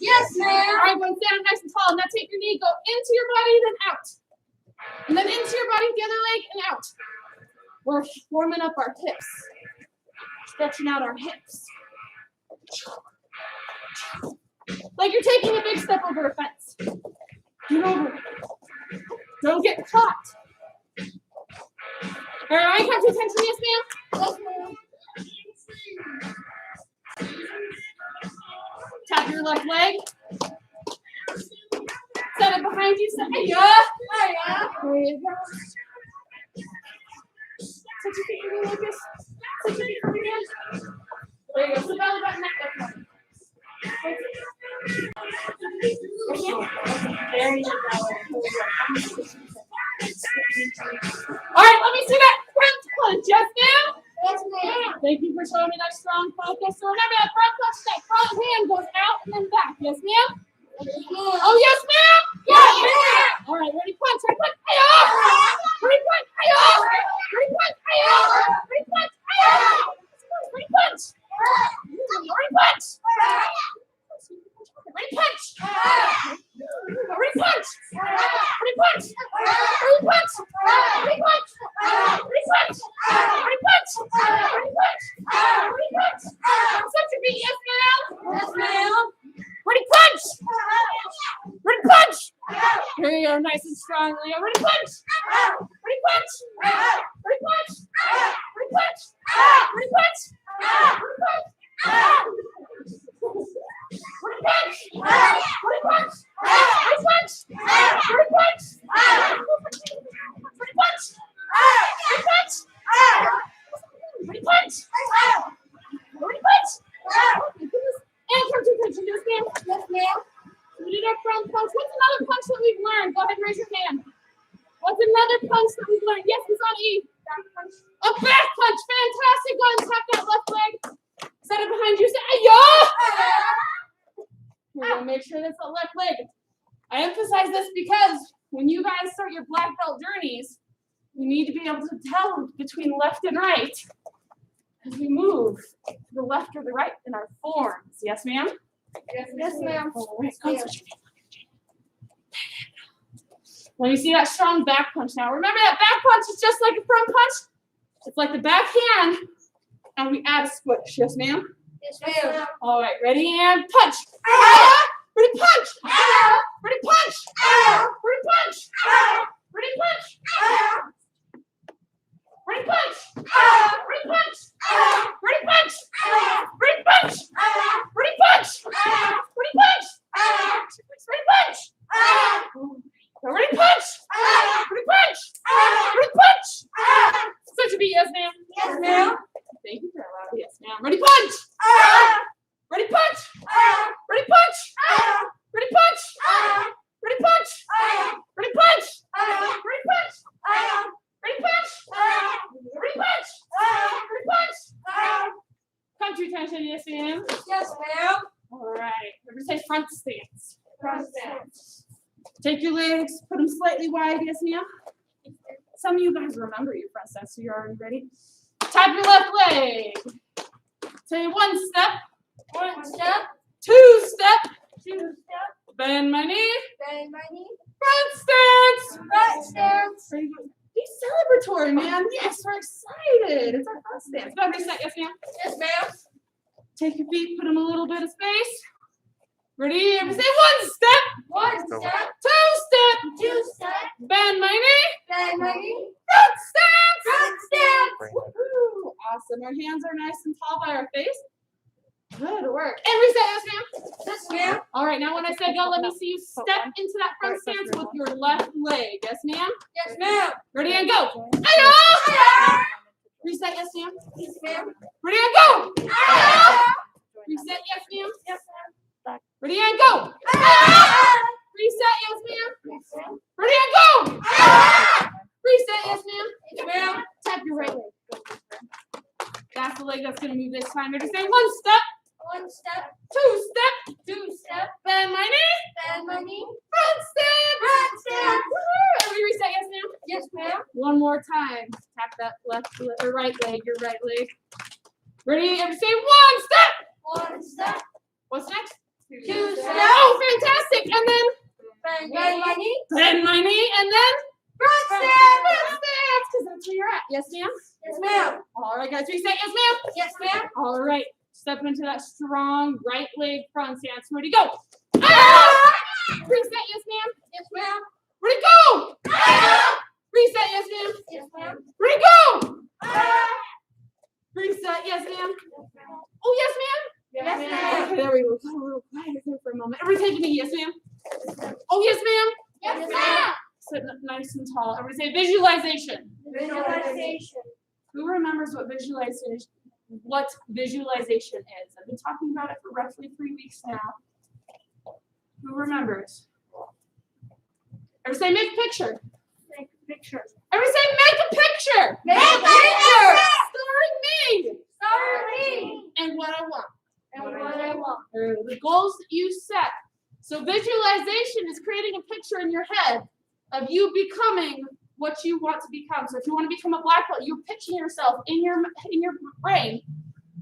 Yes, ma'am. All right, go stand nice and tall. Now take your knee, go into your body, then out. And then into your body, the other leg, and out. We're warming up our hips. Stretching out our hips. Like you're taking a big step over a fence. Get over it. Don't get caught. All right, come to attention, yes, ma'am? Yes, ma'am. Tap your left leg. Set it behind you. Set it. Yeah. There you go. Touch your feet for me, Lucas. Touch your feet for me again. There you go. So belly button that way. There you go. All right, let me see that front punch. Yes, ma'am? Yes, ma'am. Thank you for showing me that strong focus. So remember that front punch, that front hand goes out and then back. Yes, ma'am? Oh, yes, ma'am? Yes, ma'am. All right, ready, punch. Ready, punch. Ready, punch. Ready, punch. Ready, punch. Ready, punch. Ready, punch. Ready, punch. Ready, punch. Ready, punch. Ready, punch. Ready, punch. Ready, punch. Ready, punch. Ready, punch. Ready, punch. Such a beat, yes, ma'am. Yes, ma'am. Ready, punch. Ready, punch. Here you go, nice and strong, Leo. Ready, punch. Ready, punch. Ready, punch. Ready, punch. Ready, punch. Ready, punch. Ready, punch. Ready, punch. Ready, punch. Ready, punch. Ready, punch. Ready, punch. Ready, punch. Ready, punch. And come to attention, yes, ma'am. Yes, ma'am. We did our front punch. What's another punch that we've learned? Go ahead and raise your hand. What's another punch that we've learned? Yes, it's on E. Back punch. A back punch. Fantastic. Go ahead and tap that left leg. Set it behind you. Say, "Ay-ya!" We're going to make sure that's the left leg. I emphasize this because when you guys start your black belt journeys, you need to be able to tell between left and right as we move to the left or the right in our forms. Yes, ma'am? Yes, ma'am. All right, go switch your feet. Let me see that strong back punch now. Remember that back punch is just like a front punch. It's like the back hand, and we add a squish. Yes, ma'am? Yes, ma'am. All right, ready and punch. Ready, punch. Ready, punch. Ready, punch. Ready, punch. Ready, punch. Ready, punch. Ready, punch. Ready, punch. Ready, punch. Ready, punch. Ready, punch. Ready, punch. Ready, punch. Ready, punch. Such a beat, yes, ma'am. Yes, ma'am. Thank you for allowing. Yes, ma'am. Ready, punch. Ready, punch. Ready, punch. Ready, punch. Ready, punch. Ready, punch. Ready, punch. Ready, punch. Ready, punch. Ready, punch. Come to attention, yes, ma'am. Yes, ma'am. All right. Everybody say front stance. Front stance. Take your legs, put them slightly wide, yes, ma'am. Some of you guys remember your front stance, so you're already ready. Tap your left leg. Say 1 step. 1 step. 2 step. 2 step. Bend my knee. Bend my knee. Front stance. Front stance. Very good. Be celebratory, man. Yes, we're excited. It's our front stance. Go ahead, reset. Yes, ma'am. Yes, ma'am. Take your feet, put them a little bit of space. Ready? Everybody say 1 step. 1 step. 2 step. 2 step. Bend my knee. Bend my knee. Front stance. Front stance. Woo-hoo. Awesome. Our hands are nice and tall by our face. Good work. And reset, yes, ma'am. Yes, ma'am. All right, now when I say go, let me see you step into that front stance with your left leg. Yes, ma'am. Yes, ma'am. Ready and go. Hi-ya! Reset, yes, ma'am. Yes, ma'am. Ready and go. Reset, yes, ma'am. Yes, ma'am. Ready and go. Reset, yes, ma'am. Yes, ma'am. Ready and go. Reset, yes, ma'am. Yes, ma'am. Tap your right leg. That's the leg that's going to move this time. Ready? Say 1 step. 1 step. 2 step. 2 step. Bend my knee. Bend my knee. Front stance. Front stance. Woo-hoo. Everybody reset, yes, ma'am. Yes, ma'am. One more time. Tap that or right leg, your right leg. Ready? Everybody say 1 step. 1 step. What's next? 2 steps. kick, and then Bend my knee. bend my knee, and then Front front step. stance, because that's where you're at. Yes, ma'am? Yes, ma'am. All right, guys, reset. Yes, ma'am? Yes, ma'am. All right, step into that strong right leg front stance. Ready, go. Ah! Reset. Yes, ma'am? Yes, ma'am. Ready, go. Ah! Reset. Yes, ma'am? Yes, ma'am. Ready, go. Ah! Reset. Yes, ma'am? Oh, yes, ma'am? Yes, ma'am. Okay, there we go. Got a little quiet there for a moment. Everybody take a knee. Yes, ma'am? Oh, yes, ma'am? Yes, ma'am. Sit up nice and tall. Everybody say visualization. Visualization. Who remembers what visualization is? I've been talking about it for roughly 3 weeks now. Who remembers? Everybody say make a picture. Take a picture. Everybody say make a picture. Make a picture. Starring me. Sorry. And what I want. And what I want. Or the goals that you set. So visualization is creating a picture in your head of you becoming what you want to become. So if you want to become a black belt, you're picturing yourself in your brain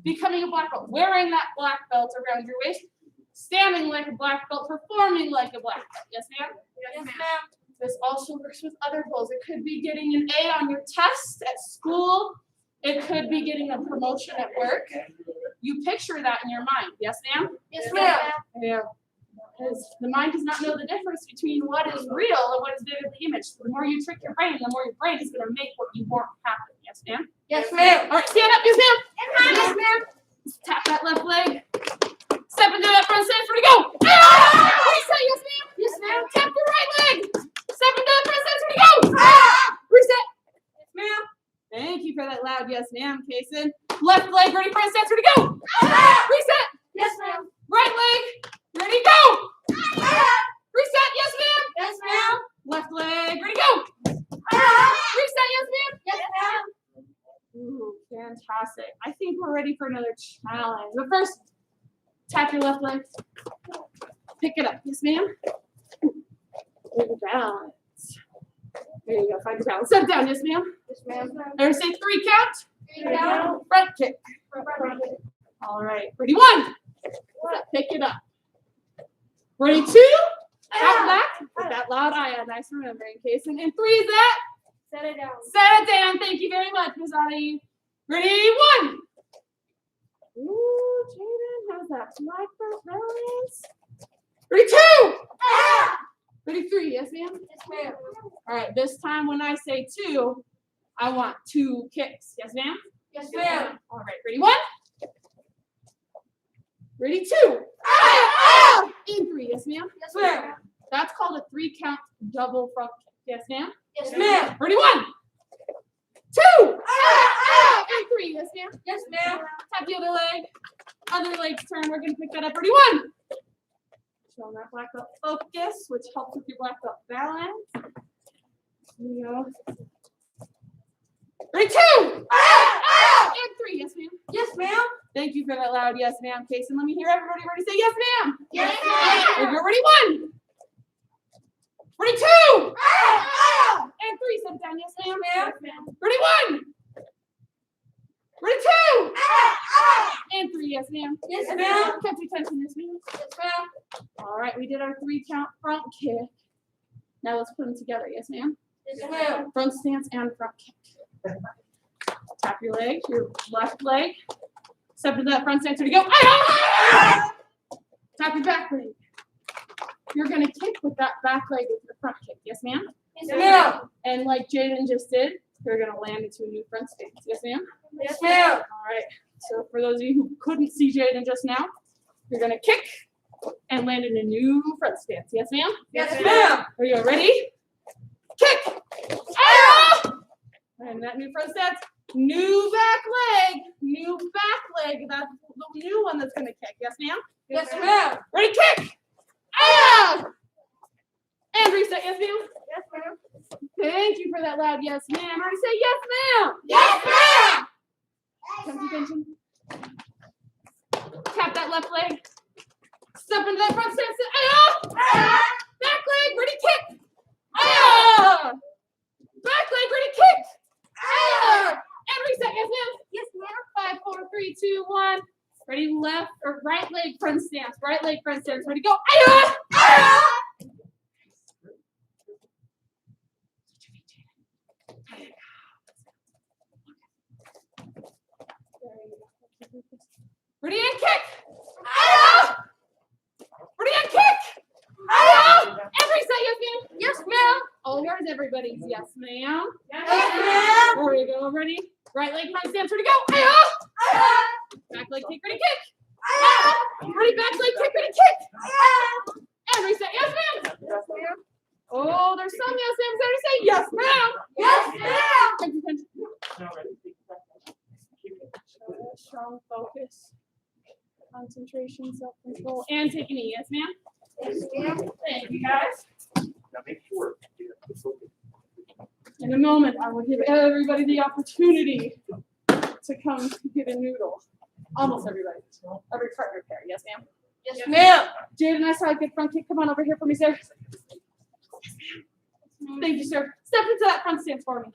becoming a black belt, wearing that black belt around your waist, standing like a black belt, performing like a black belt. Yes, ma'am? Yes, ma'am. This also works with other goals. It could be getting an A on your test at school. It could be getting a promotion at work. You picture that in your mind. Yes, ma'am? Yes, ma'am. Yeah. Because the mind does not know the difference between what is real and what is vividly imaged. So the more you trick your brain, the more your brain is going to make what you want happen. Yes, ma'am? Yes, ma'am. All right, stand up. Yes, ma'am? Yes, ma'am. Just tap that left leg. Step into that front stance. Ready, go. Ah! Reset. Yes, ma'am? Yes, ma'am. Tap your right leg. Step into that front stance. Ready, go. Reset. Yes, ma'am. Thank you for that loud yes, ma'am, Kason. Left leg, ready, front stance, ready, go. Reset. Yes, ma'am. Right leg, ready, go. Reset, yes, ma'am. Yes, ma'am. Left leg, ready, go. Reset, yes, ma'am. Yes, ma'am. Ooh, fantastic. I think we're ready for another challenge. But first, tap your left leg. Pick it up. Yes, ma'am. Balance. There you go. Find your balance. Step down. Yes, ma'am. Yes, ma'am. Or say 3 count. 3 down. Front kick. Front. All right. Ready? 1. Pick it up. Ready? 2. Out back. With that loud eye. Nice remembering, Kason. And 3 is that. Set it down. Set it down. Thank you very much, Miss Ani. Ready? 1. Ooh, Jaden has that black belt balance. Ready? 2. Ready? 3. Yes, ma'am. Yes, ma'am. All right. This time when I say 2, I want 2 kicks. Yes, ma'am. Yes, ma'am. All right. Ready? 1. Ready? 2. And 3. Yes, ma'am. Yes, ma'am. That's called a 3 count double front kick. Yes, ma'am. Yes, ma'am. Ready? 1. 2. And 3. Yes, ma'am. Yes, ma'am. Tap the other leg. Other leg's turn. We're gonna pick that up. Ready? 1. Show that black belt focus, which helps with your black belt balance. Here we go. Ready? 2. And 3. Yes, ma'am. Yes, ma'am. Thank you for that loud yes, ma'am, Kason. Let me hear everybody ready. Say yes, ma'am. Yes, If ma'am. you're ready, 1. Ready? 2. And 3. Set it down. Yes, ma'am. Yes, Ready? 1. Ready? 2. And 3. Yes, ma'am. Yes, ma'am. Catch your attention. Yes, ma'am. Yes, ma'am. All right, we did our 3 count front kick. Now let's put them together. Yes, ma'am. Yes, ma'am. Front stance and front kick. Tap your leg, your left leg. Step into that front stance. Ready, go. Tap your back leg. You're going to kick with that back leg with the front kick. Yes, ma'am? Yes, ma'am. And like Jaden just did, you're going to land into a new front stance. Yes, ma'am? Yes, ma'am. All right. So for those of you who couldn't see Jaden just now, you're going to kick and land in a new front stance. Yes, ma'am? Yes, ma'am. Are you ready? Kick! And that new front stance, new back leg, That's the new one that's going to kick. Yes, ma'am? Yes, ma'am. Ready, kick! And reset. Yes, ma'am? Yes, ma'am. Thank you for that loud yes, ma'am. Everybody say yes, ma'am. Yes, ma'am. Come to attention. Tap that left leg. Step into that front stance. Back leg, ready, kick. Back leg, ready, kick. And reset. Yes, ma'am. Yes, ma'am. 5, 4, 3, 2, 1. Ready, left or right leg front stance. right leg front stance. Ready, go. Ay-ah! Ready and kick. Ay-ah! Ready and kick. Ay-ah! Every set, yes, ma'am. Yes, ma'am. Oh, where's everybody's yes, ma'am? Yes, ma'am. There we go. Ready? Right leg front stance. Ready, go. Ay-ah! Ay-ah! Back leg kick. Ready, kick. Ay-ah! Ready, back leg kick. Ready, kick. Ay-ah! Every set, yes, ma'am. Yes, ma'am. Oh, there's some yes, ma'ams there to say yes, ma'am. Yes, ma'am. Attention. Strong focus, concentration, self-control, and take a knee. Yes, ma'am. Yes, ma'am. Thank you, guys. Now make sure. In a moment, I will give everybody the opportunity to come get a noodle. Almost everybody. Every partner pair. Yes, ma'am. Yes, ma'am. Jaden, I saw a good front kick. Come on over here for me, sir. Thank you, sir. Step into that front stance for me.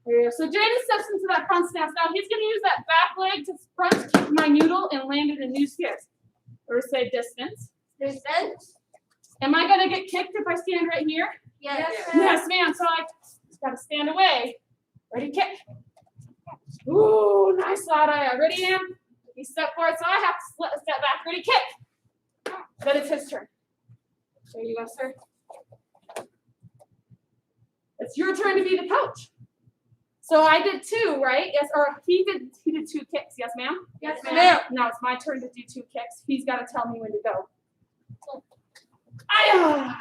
Yeah, so Jaden steps into that front stance. Now he's going to use that back leg to front kick my noodle and land it in new stairs. Or say distance. Distance. Am I going to get kicked if I stand right here? Yes, Yes, ma'am. So I just got to stand away. Ready, kick. Ooh, nice side eye. Ready, Am? He stepped forward, so I have to step back. Ready, kick. Then it's his turn. There you go, sir. It's your turn to be the coach. So I did two, right? Yes, or he did two kicks. Yes, ma'am? Yes, ma'am. Now it's my turn to do two kicks. He's got to tell me when to go. Ay-ah!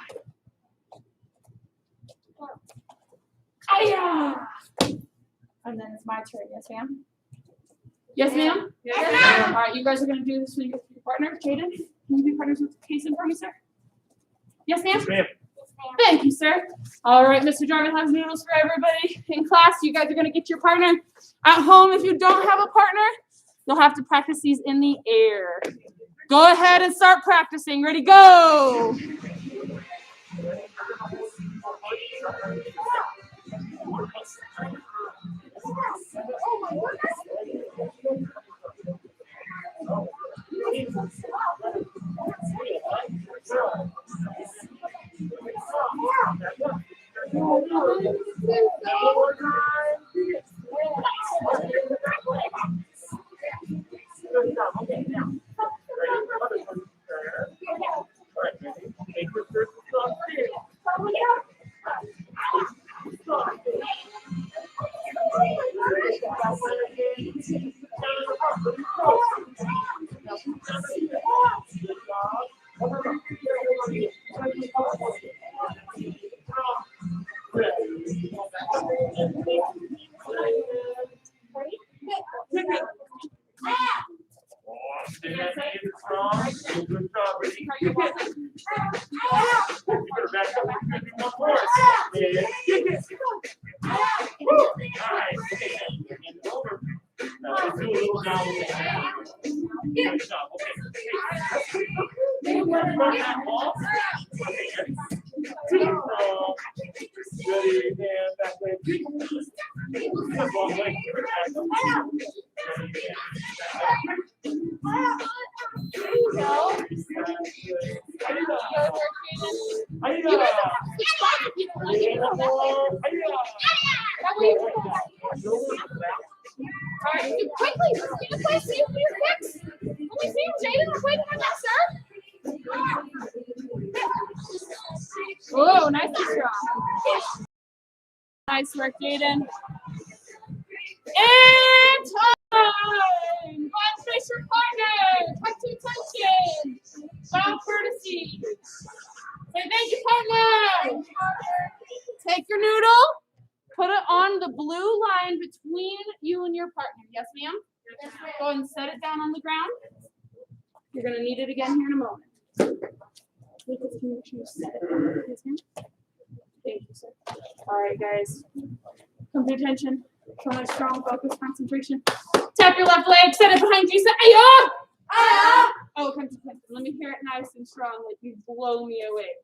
Ay-ah! And then it's my turn. Yes, ma'am? Yes, ma'am? Yes, ma'am. All right, you guys are going to do this with your partner. Jaden, can you be partners with Kason for me, sir? Yes, ma'am? Yes, ma'am. Thank you, sir. All right, Mr. Jarvis has noodles for everybody in class. You guys are going to get your partner. At home, if you don't have a partner, you'll have to practice these in the air. Go ahead and start practicing. Ready, go. Oh, nice and strong. Nice work, Jaden. And time! God, face your partner. Talk to attention. Bow courtesy. Say thank you, partner. Take your noodle. Put it on the blue line between you and your partner. Yes, ma'am? Go ahead and set it down on the ground. You're going to need it again here in a moment. Yes, ma'am? Thank you, sir. All right, guys. Come to attention. Show my strong focus, concentration. Tap your left leg, set it behind you. Say, ay-ah! Ay-ah! Oh, come to attention. Let me hear it nice and strong, like you blow me away.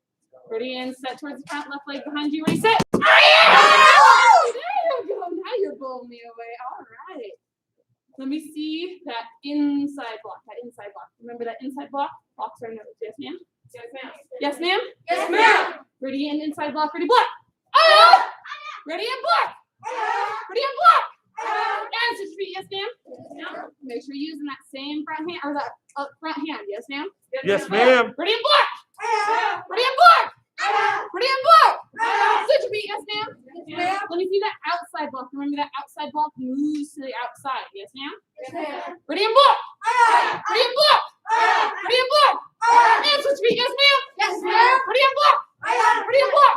Ready, and set towards the front, left leg behind you. Ready, set. Ay-ah! There you go. Now you're blowing me away. All right. Let me see that inside block. Remember that inside block? Blocks are notes. Yes, ma'am? Yes, ma'am. Yes, ma'am? Yes, ma'am. Ready and inside block. Ready, block. Oh! Ready and block. Ready and block. And switch feet. Yes, ma'am? Make sure you're using that same front hand, or that front hand. Yes, ma'am? Yes, ma'am. Ready and block. Ready and block. Ready and block. Switch feet. Yes, ma'am? ma'am. Let me see that outside block. Remember that outside block moves to the outside. Yes, ma'am? Yes, ma'am. Ready and block. Ready and block. Ready and block. And switch feet. Yes, ma'am? Yes, ma'am. Ready and block. Ready and block.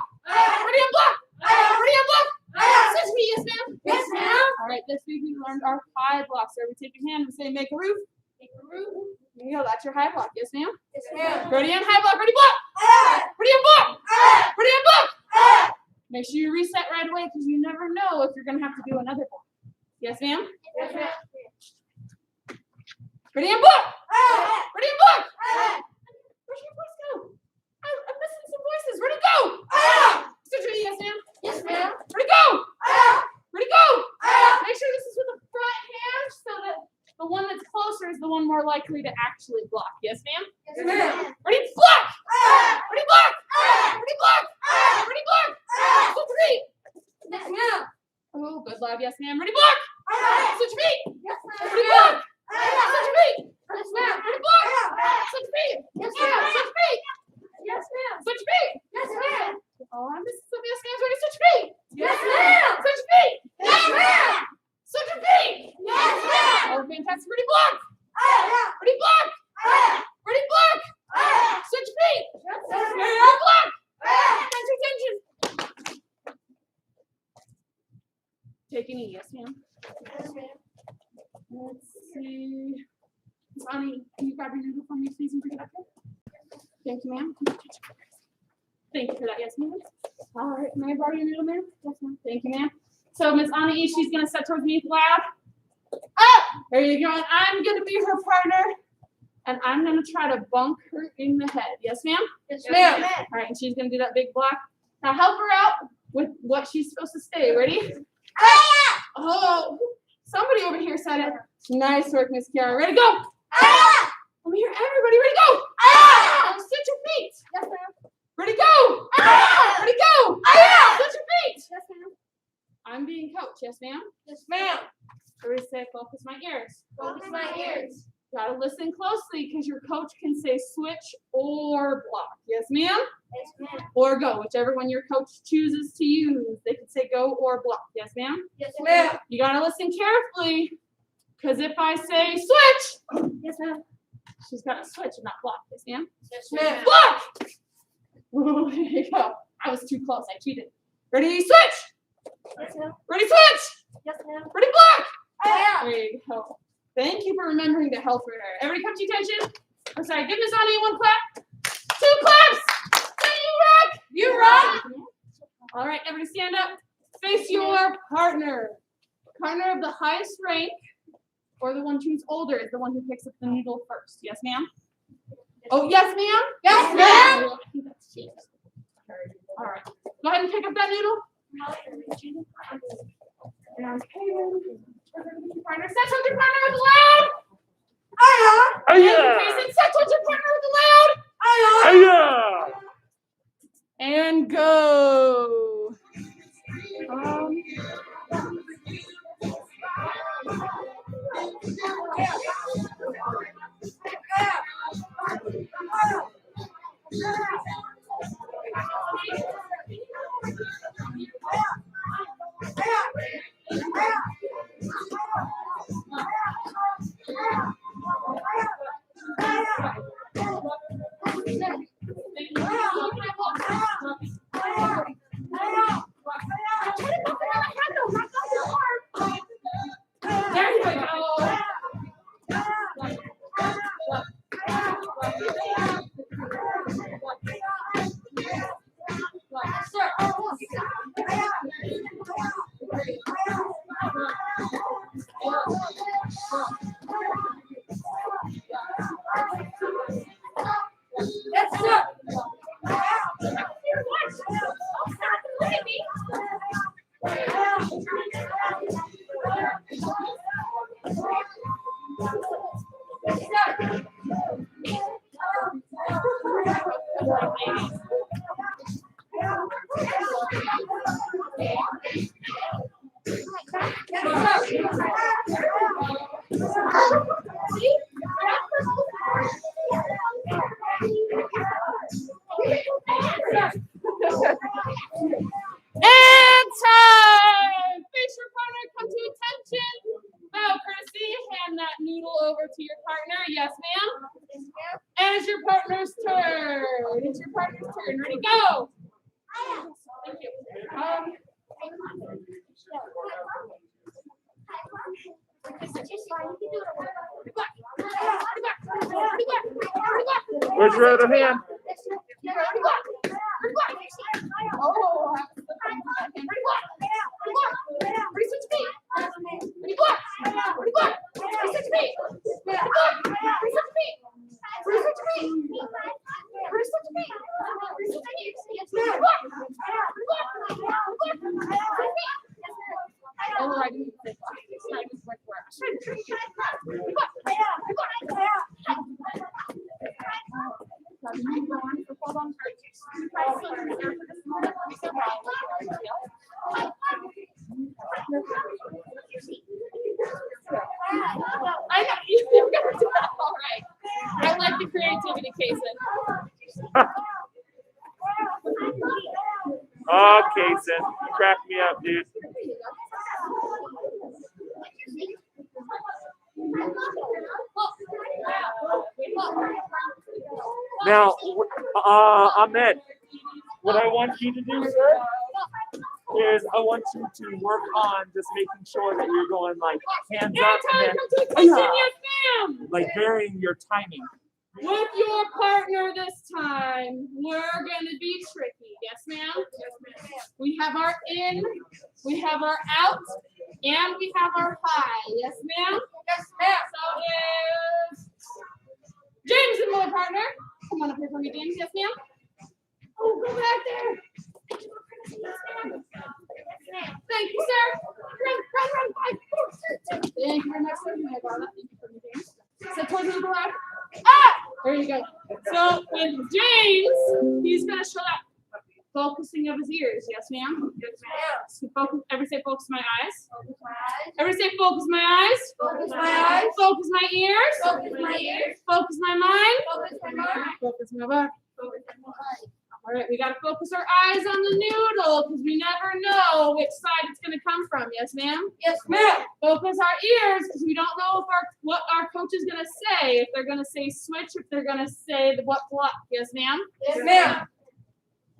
Ready and block. Ready and block. Switch feet. Yes, ma'am? Yes, ma'am. All right, this week we learned our high blocks. So we take your hand and say make a roof. There you go. That's your high block. Yes, ma'am? Yes, ma'am. Ready and high block. Ready, block. Ready and block. Ready and block. Make sure you reset right away because you never know if you're going to have to do another block. Yes, ma'am? Yes, ma'am. Ready and block. Ready and block. Where'd your voice go? I'm missing some voices. Where'd it go? Switch feet. Yes, ma'am? Yes, ma'am. Where'd it go? Where'd it go? Make sure this is with the front hand so that the one that's closer is the one more likely to actually block. Yes, ma'am? Yes, ma'am. Ready, block! Ready, block! Ready, block! Ready, block! Switch feet! Yes, ma'am. Oh, good love. Yes, ma'am. Ready, block! Switch feet! Yes, ma'am. Ready, block! Switch feet! Yes, ma'am. Ready, block! Switch feet! Yes, Yeah, ma'am. switch feet! Yes, ma'am. Switch feet! Yes, ma'am. Oh, I'm missing some yes, ma'am. Ready, switch feet! Yes, ma'am. Switch feet! Yes, ma'am. Switch feet! Yes, ma'am. Oh, fantastic. Ready, block! Ready, block! Ready, block! Switch feet! Yes, Ready, ma'am. block! Attention, attention! Take an E, yes, ma'am. Yes, ma'am. Let's see. Miss Ani, can you grab your noodle for me, please, and bring it up here? Thank you, ma'am. Thank you for that, yes, ma'am. All right, may I borrow your noodle, ma'am? Yes, ma'am. Thank you, ma'am. So, Miss Ani, she's going to step towards me with lab. Up! There you go. And I'm going to be her partner, and I'm going to try to bunk her in the head. Yes, ma'am? Yes, ma'am. All right, and she's going to do that big block. Now, help her out with what she's supposed to say. Ready? Oh, somebody over here said it. Nice work, Miss Kiara. Ready, go! Let me hear everybody. Ready, go! Switch your feet. Yes, ma'am. Ready, go! Ready, go! Switch your feet. Yes, ma'am. I'm being coached. Yes, ma'am? Yes, ma'am. Everybody say, focus my ears. Focus my ears. Gotta listen closely because your coach can say switch or block. Yes, ma'am? Yes, ma'am. Or go, whichever one your coach chooses to use. They can say go or block. Yes, ma'am? Yes, ma'am. You gotta listen carefully because if I say switch, Yes, ma'am. she's gotta switch and not block. Yes, ma'am? Yes, ma'am. Block! Ooh, there you go. I was too close. I cheated. Ready, switch! Yes, ma'am. Ready, switch! Yes, ma'am. Ready, block! Yeah. There you go. Thank you for remembering to help her. Everybody come to attention. I'm sorry, give Miss Ani one clap. 2 claps! Say you rock! You rock! All right, everybody stand up. Face your partner. Partner of the highest rank, or the one who's older, is the one who picks up the needle first. Yes, ma'am? Oh, yes, ma'am? Yes, ma'am. I think that's changed. All right. Go ahead and pick up that noodle. And partner, set towards your partner with loud. Set towards your partner with loud. And go. There you go. Yes, sir. And time! Face your partner, come to attention. Bow courtesy, hand that noodle over to your partner. Yes, ma'am. And it's your partner's turn. It's your partner's turn. Ready, go! Thank you. Where's your other hand? Oh, I know you're gonna do that all right. I like the creativity, Kason. Oh, Kason, you crack me up, dude. Now, Ahmed, what I want you to do, sir, is I want you to work on just making sure that you're going like hands up and then Yes, ma'am. like varying your timing. With your partner this time, we're going to be tricky. Yes, ma'am? We have our in, we have our out, and we have our high. Yes, ma'am? Yes, ma'am. So is James and my partner. Come on up here for me, James. Yes, ma'am? Oh, go back there. Thank you, sir. Run. 5, 4, 3, 2. Thank you very much, sir. Thank you for me, James. Sit towards the loud. Ah! There you go. So with James, he's gonna show that focusing of his ears. Yes, ma'am. Yes, ma'am. So focus. Everybody say focus my eyes. Focus my eyes. Everybody say focus my eyes. Focus my eyes. Focus my ears. Focus my ears. Focus my mind. Focus my mind. Focus my body. Focus my body. All right, we gotta focus our eyes on the noodle because we never know which side it's gonna come from. Yes, ma'am. Yes, ma'am. Focus our ears because we don't know if what our coach is gonna say. If they're gonna say switch, if they're gonna say what block. Yes, ma'am. Yes, ma'am.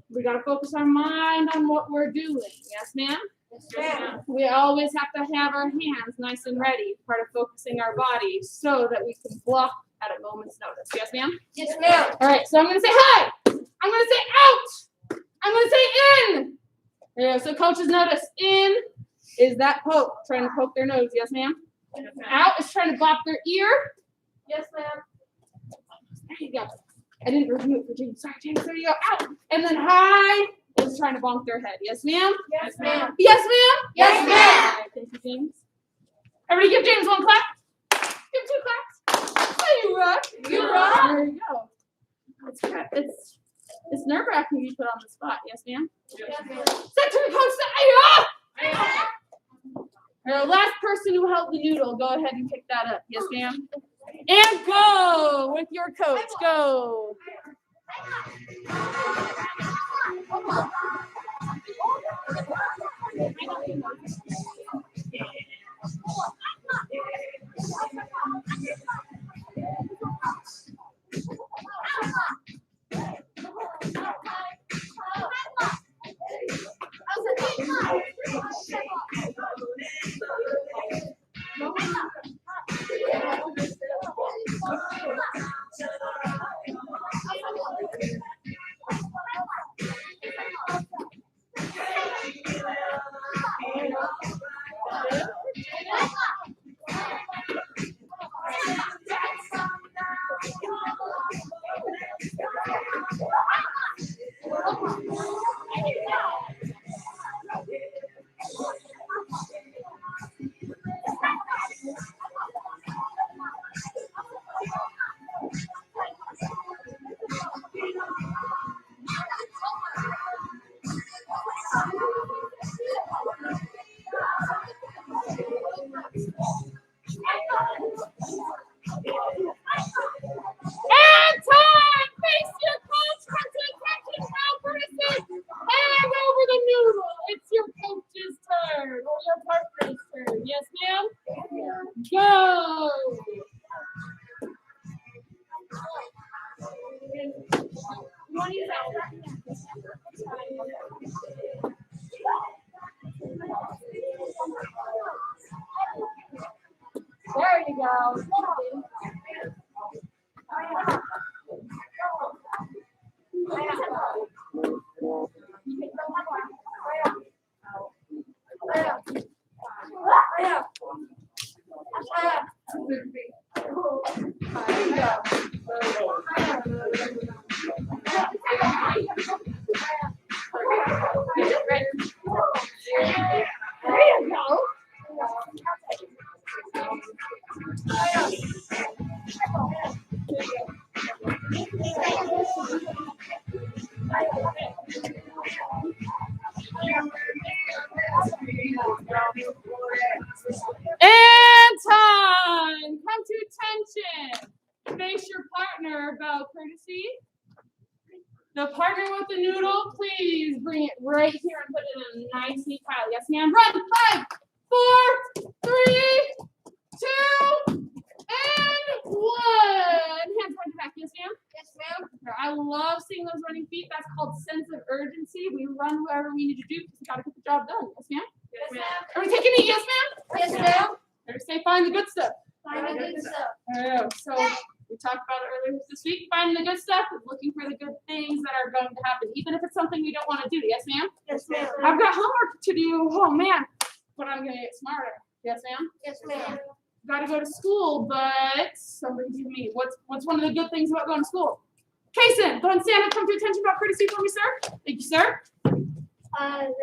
We gotta focus our mind on what we're doing. Yes, ma'am. Yes, ma'am. We always have to have our hands nice and ready, part of focusing our body, so that we can block at a moment's notice. Yes, ma'am. Yes, ma'am. All right, so I'm gonna say hi. I'm gonna say out. I'm gonna say in. There you go. So coaches notice in is that poke, trying to poke their nose. Yes, ma'am. Out is trying to bop their ear. Yes, ma'am. There you go. I didn't review it for James. Sorry, James. There you go. Out. And then high is trying to bonk their head. Yes, ma'am. Yes, ma'am. Yes, ma'am. Yes, ma'am. All right, thank you, James. Everybody give James one clap. Give him 2 claps. Oh, you rock. You rock. There you go. It's nerve-wracking to be put on the spot. Yes, ma'am. Yes, ma'am. Set to the coach. The last person who held the noodle, go ahead and pick that up. Yes, ma'am. And go with your coach. Go. want to use that? There you go. There you go. And time. Come to attention. Face your partner about courtesy. The partner with the noodle, please bring it right here and put it in a nice neat pile. Yes, ma'am. Run. 5, 4, 3, 2, and 1. Hands behind your back. Yes, ma'am. Yes, ma'am. I love seeing those running feet. That's called sense of urgency. We run wherever we need to do because we got to get the job done. Yes, ma'am. Yes, ma'am. Are we taking it? Yes, ma'am. Yes, ma'am. Better say find the good stuff. Find the good stuff. Oh, so we talked about it earlier this week. Finding the good stuff is looking for the good things that are going to happen, even if it's something we don't want to do. Yes, ma'am. Yes, ma'am. I've got homework to do. Oh man, but I'm gonna get smarter. Yes, ma'am. Yes, ma'am. Got to go to school, but somebody give me what's one of the good things about going to school? Kason, go ahead and stand and come to attention about courtesy for me, sir. Thank you, sir.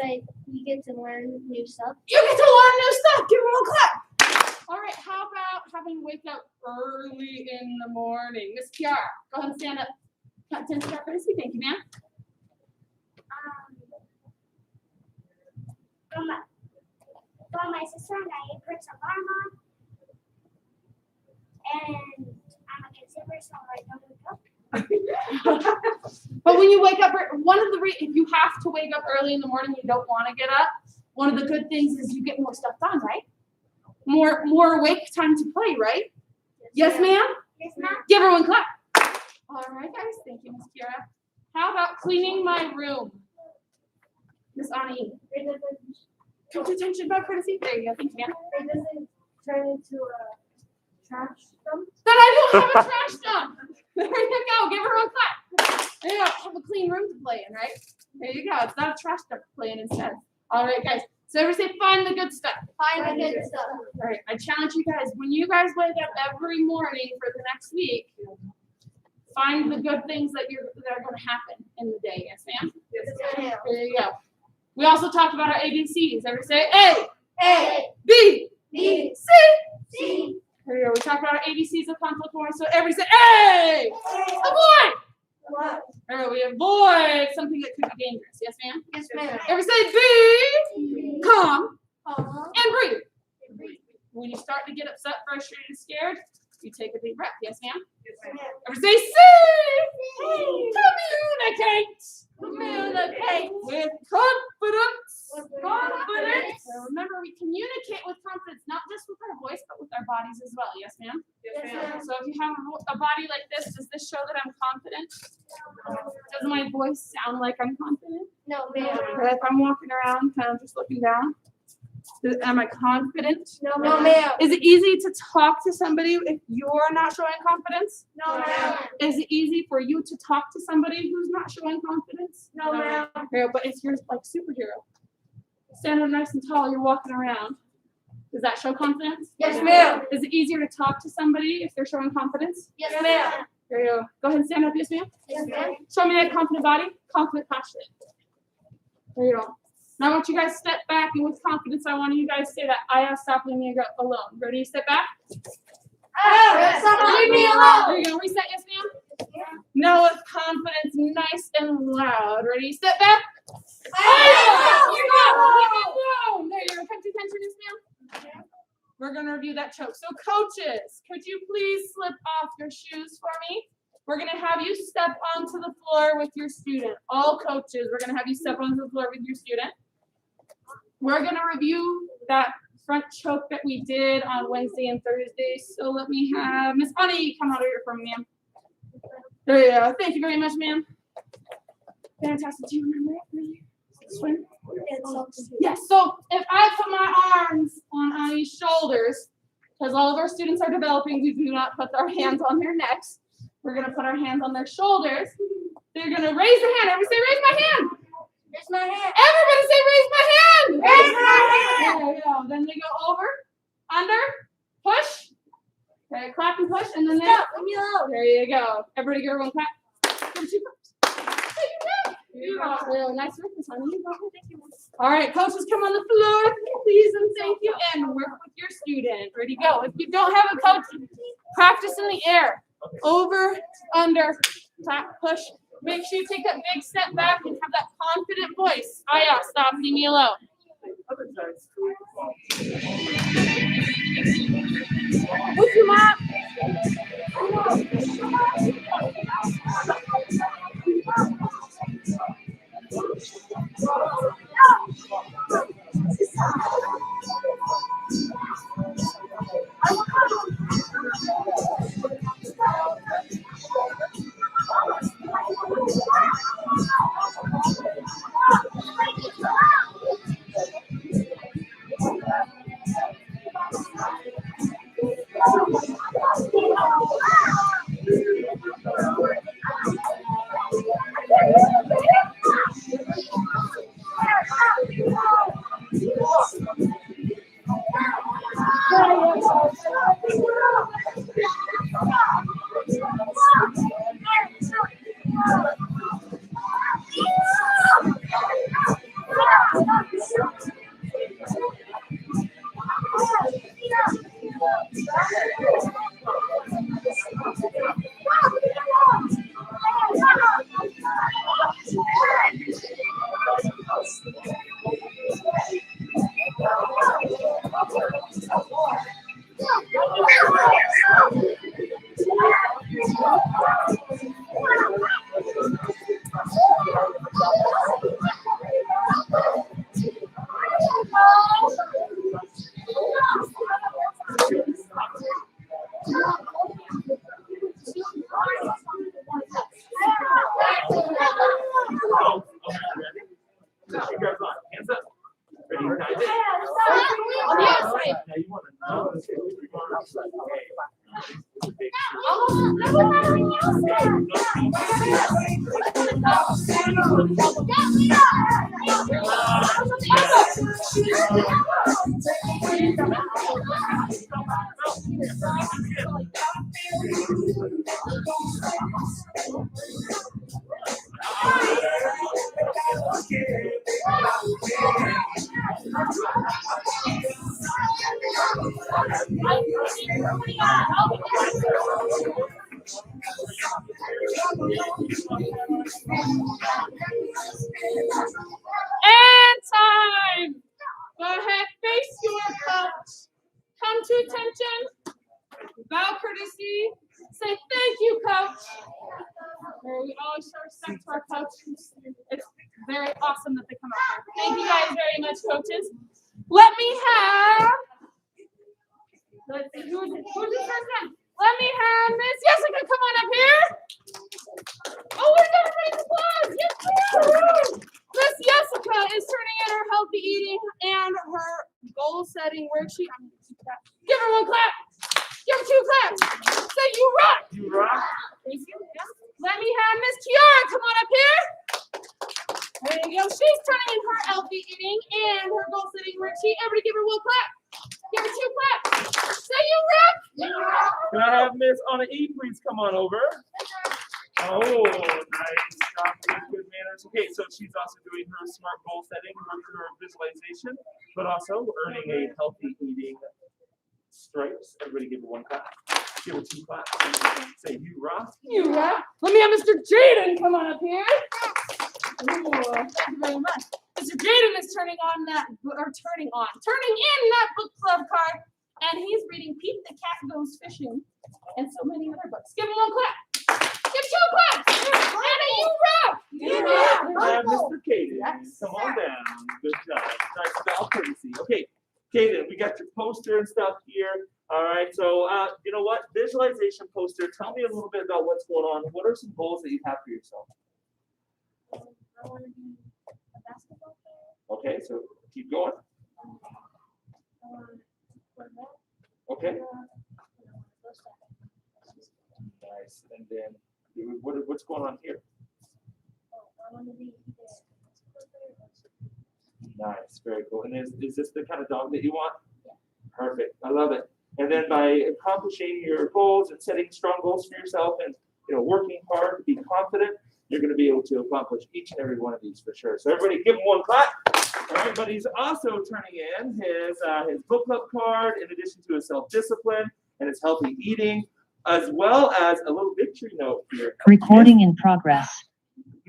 Like you get to learn new stuff. You get to learn new stuff. Give her a clap. All right, how about having to wake up early in the morning? Miss Kiara, go ahead and stand up. Attention about courtesy. Thank you, ma'am. My sister and I put some alarm on, and I'm a kid sleeper, so I don't wake up. But when you wake up, if you have to wake up early in the morning, you don't want to get up. One of the good things is you get more stuff done, right? More awake time to play, right? Yes, ma'am. Yes, ma'am. Give everyone a clap. All right, guys. Thank you, Miss Kiara. How about cleaning my room, Miss Ani? Come to attention about courtesy. There you go. Thank you, ma'am. It doesn't turn into a trash dump. Then I don't have a trash dump. There you go. Give her a clap. There you go. Have a clean room to play in, right? There you go. It's not a trash dump to play in instead. All right, guys. So everybody say find the good stuff. Find the good stuff. All right. I challenge you guys. When you guys wake up every morning for the next week, find the good things that are going to happen in the day. Yes, ma'am. Yes, ma'am. There you go. We also talked about our ABCs. Everybody say A, A, B, B, C. C. There you go. We talked about our ABCs of conflict avoidance. So everybody say A, avoid. What? There you go. We avoid something that could be dangerous. Yes, ma'am. Yes, ma'am. Everybody say B, calm, Uh-huh. and breathe. When you start to get upset, frustrated, and scared, you take a deep breath. Yes, ma'am. Yes, ma'am. Everybody say C, communicate. Communicate. With confidence. With confidence. So remember, we communicate with confidence, not just with our voice, but with our bodies as well. Yes, ma'am? Yes, ma'am. So if you have a body like this, does this show that I'm confident? Does my voice sound like I'm confident? No, ma'am. Or if I'm walking around kind of just looking down, am I confident? No, ma'am. Is it easy to talk to somebody if you're not showing confidence? No, ma'am. Is it easy for you to talk to somebody who's not showing confidence? No, ma'am. Yeah, but if you're like superhero, stand up nice and tall, you're walking around. Does that show confidence? Yes, ma'am. Is it easier to talk to somebody if they're showing confidence? Yes, ma'am. There you go. Go ahead and stand up, yes, ma'am. Yes, ma'am. Show me that confident body, confident posture. There you go. Now I want you guys to step back, and with confidence, I want you guys to say that I stop leaving me alone. Ready? Step back. Stop leaving me alone. There you go. Reset, yes, ma'am. Now with confidence, nice and loud. Ready? Step back. There you go. There you go. Come to attention, yes, ma'am. We're going to review that choke. So coaches, could you please slip off your shoes for me? We're going to have you step onto the floor with your student. All coaches, we're going to have you step onto the floor with your student. We're going to review that front choke that we did on Wednesday and Thursday. So let me have Miss Bunny come out of here for me, ma'am. There you go. Thank you very much, ma'am. Fantastic. Do you remember it? Really? Swim? It's Yes. So if I put my arms on Ayi's shoulders, because all of our students are developing, we do not put our hands on their necks. We're going to put our hands on their shoulders. They're going to raise their hand. Everybody say, raise my hand. Raise my hand. Everybody say, raise my hand. Raise my hand. There you go. Then they go over, under, push. Okay, clap and push, and then they Stop. Leave me alone. There you go. Everybody give her one clap. Give her 2 claps. There you go. You got really nice surface, honey. You got it. Thank you. All right, coaches, come on the floor, please, and thank you, and work with your student. Ready, go. If you don't have a coach, practice in the air. Over, under, clap, push. Make sure you take that big step back and have that confident voice. Aya, stop, leave me alone. With your mom. And time. Go ahead, face your coach. Come to attention. Bow courtesy. Say thank you, coach. We always show respect to our coach. It's very awesome that they come out here. Thank you guys very much, coaches. Let me have. Let's see, who's it first time? Let me have Miss Jessica come on up here. Oh, where's everybody's applause? Yes, woo! Miss Jessica is turning in her healthy eating and her goal setting worksheet. I'm gonna keep that. Give her one clap. Give her 2 claps. Say you rock. You rock. Thank you. Yeah. Let me have Miss Kiara come on up here. There you go. She's turning in her healthy eating and her goal setting worksheet. Everybody give her 1 clap. Give her 2 claps. Say you rock. Can I have Miss Anna E please come on over? Oh, nice job. Good manners. Okay, so she's also doing her SMART goal setting, her visualization, but also earning a healthy eating stripes. Everybody give her 1 clap. Give her 2 claps. Say you rock. You rock. Let me have Mr. Jaden come on up here. Ooh, thank you very much. Mr. Jaden is turning in that book club card, and he's reading Pete the Cat Goes Fishing and so many other books. Give him 1 clap. Give 2 claps. Anna, you rock. You rock. And Mr. Kaden, Yes. come on down. Good job. Nice job, courtesy. Okay, Kaden, we got your poster and stuff here. All right, so you know what? Visualization poster. Tell me a little bit about what's going on. What are some goals that you have for yourself? want to be a basketball player. Okay, so keep going. I want to play that. Okay. I want to go soccer. Nice. And then what's going on here? I want to be either a basketball player or something. Nice, very cool. And is this the kind of dog that you want? Yeah. Perfect. I love it. And then by accomplishing your goals and setting strong goals for yourself and working hard to be confident, you're going to be able to accomplish each and every one of these for sure. So everybody give him one clap. All right, but he's also turning in his book club card in addition to his self-discipline and his healthy eating, as well as a little victory note here. Recording in progress.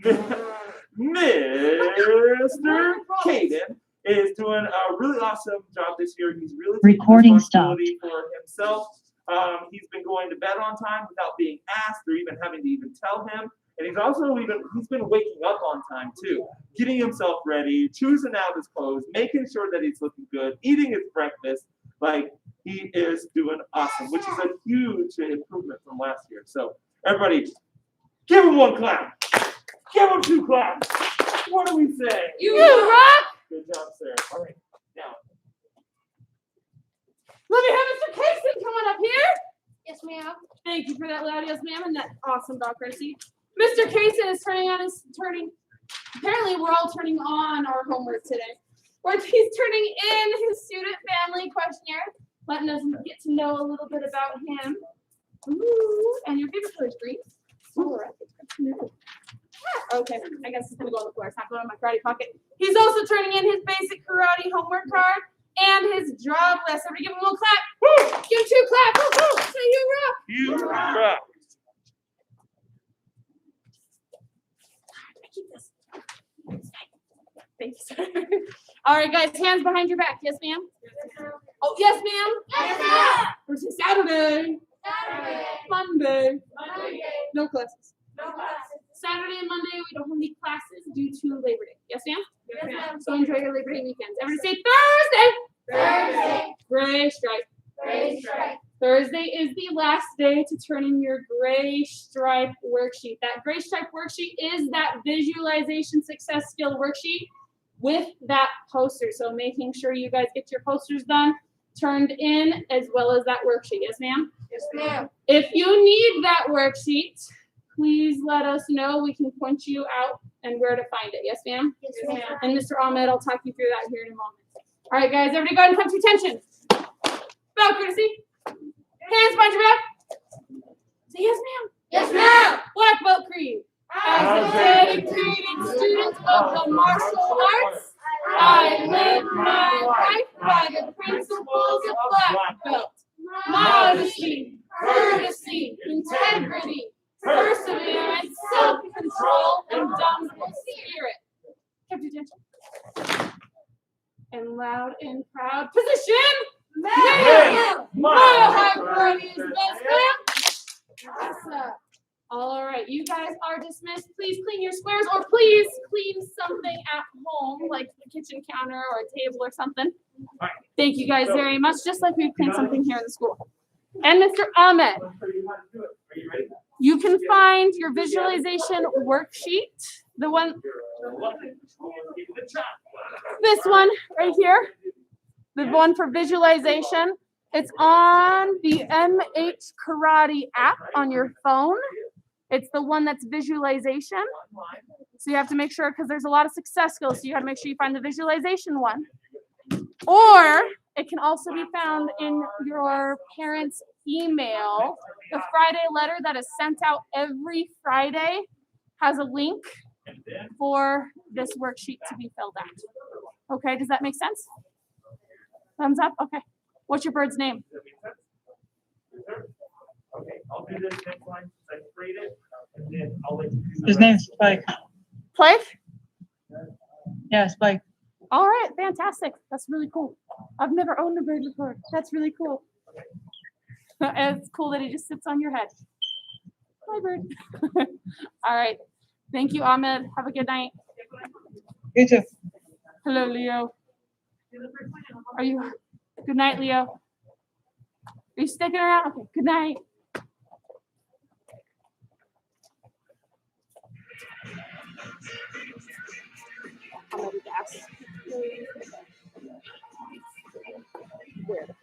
Mr. Caden is doing a really awesome job this year. He's really taking Recording responsibility for himself. He's been going to bed on time without being asked or even having to even tell him. And he's been waking up on time too, getting himself ready, choosing out his clothes, making sure that he's looking good, eating his breakfast. Like, he is doing awesome, which is a huge improvement from last year. So everybody, give him one clap. Give him two claps. What do we say? You rock! Good job, sir. All right, now. Let me have Mr. Casey coming up here. Yes, ma'am. Thank you for that loud yes, ma'am, and that awesome dog courtesy. Mr. Casey is apparently we're all turning on our homework today. He's turning in his student family questionnaire, letting us get to know a little bit about him. Ooh, and your favorite color is green? All right. Okay, I guess it's gonna go on the floor. It's not going in my karate pocket. He's also turning in his basic karate homework card and his job list. Everybody give him one clap. Woo! Give him two claps. Woo! Say you rock. You rock. Keep this. Thank you, sir. All right, guys, hands behind your back. Yes, ma'am? Oh, yes, ma'am? Yes, ma'am. Versus Saturday. Saturday. Monday. Monday. No classes. No classes. Saturday and Monday, we don't have any classes due to Labor Day. Yes, ma'am? Yes, ma'am. So enjoy your Labor Day weekends. Everybody say Thursday. Thursday. Gray stripe. Gray stripe. Thursday is the last day to turn in your gray stripe worksheet. That gray stripe worksheet is that visualization success skill worksheet with that poster. So making sure you guys get your posters done, turned in, as well as that worksheet. Yes, ma'am? Yes, ma'am. If you need that worksheet, please let us know. We can point you out and where to find it. Yes, ma'am? Yes, ma'am. And Mr. Ahmed, I'll talk you through that here in a moment. All right, guys, everybody go ahead and come to attention. Bow courtesy. Hands behind your back. Say yes, ma'am. Yes, ma'am. Black Belt Creed. As a dedicated student of the martial arts, I live my life by the principles of Black Belt. Modesty, courtesy, integrity, perseverance, self-control, and dominant spirit. Kept your attention. And loud and proud position. Ma'am. Mile high variety is best, ma'am. Awesome. All right, you guys are dismissed. Please clean your squares, or please clean something at home, like the kitchen counter or a table or something. Thank you guys very much, just like we cleaned something here in the school. And Mr. Ahmed, you can find your visualization worksheet, the one, this one right here, the one for visualization. It's on the MH Karate app on your phone. It's the one that's visualization. So you have to make sure, because there's a lot of success skills, so you have to make sure you find the visualization one. Or it can also be found in your parents' email. The Friday letter that is sent out every Friday has a link for this worksheet to be filled out. Okay, does that make sense? Thumbs up? Okay. What's your bird's name? Okay, I'll do this next line since I sprayed it, and then I'll let you do the His rest. name's Spike. Blake? Yeah, Spike. All right, fantastic. That's really cool. I've never owned a bird before. That's really cool. And it's cool that he just sits on your head. Hi, bird. All right. Thank you, Ahmed. Have a good night. You too. Hello, Leo. Are you? Good night, Leo. Are you sticking around? Okay, good night. class. Weird.